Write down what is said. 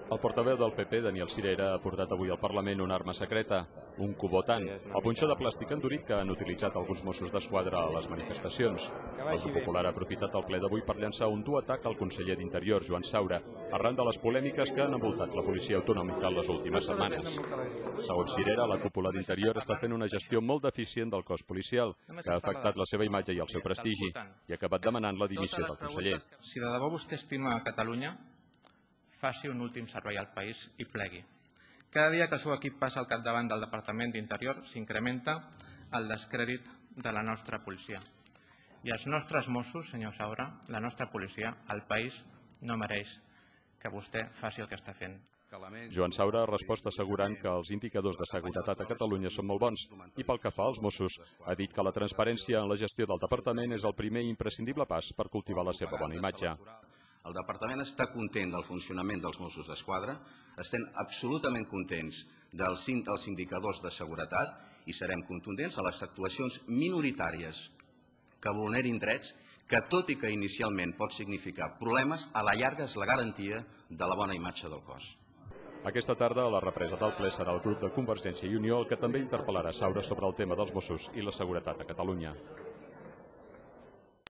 El portaveu del PP, Daniel Sirera, ha portat avui al Parlament una arma secreta, un cubotant, el punxó de plàstic endurit que han utilitzat alguns Mossos d'Esquadra a les manifestacions. El Grup Popular ha aprofitat el ple d'avui per llançar un dur atac al conseller d'Interior, Joan Saura, arran de les polèmiques que han envoltat la policia autonòmica en les últimes setmanes. Segons Sirera, la cúpula d'Interior està fent una gestió molt deficient del cos policial, que ha afectat la seva imatge i el seu prestigi, i ha acabat demanant la dimissió del conseller. Si de debò vostè estima Catalunya, faci un últim servei al país i plegui. Cada dia que el seu equip passa al capdavant del Departament d'Interior s'incrementa el descrèdit de la nostra policia. I els nostres Mossos, senyor Saura, la nostra policia, el país, no mereix que vostè faci el que està fent. Joan Saura ha respost assegurant que els indicadors de seguretat a Catalunya són molt bons i pel que fa als Mossos ha dit que la transparència en la gestió del departament és el primer i imprescindible pas per cultivar la seva bona imatge. El departament està content del funcionament dels Mossos d'Esquadra, estem absolutament contents dels indicadors de seguretat i serem contundents a les actuacions minoritàries que vulnerin drets que, tot i que inicialment pot significar problemes, a la llarga és la garantia de la bona imatge del cos. Aquesta tarda, a la represa del ple, serà el grup de Convergència i Unió el que també interpel·larà Saura sobre el tema dels Mossos i la seguretat a Catalunya.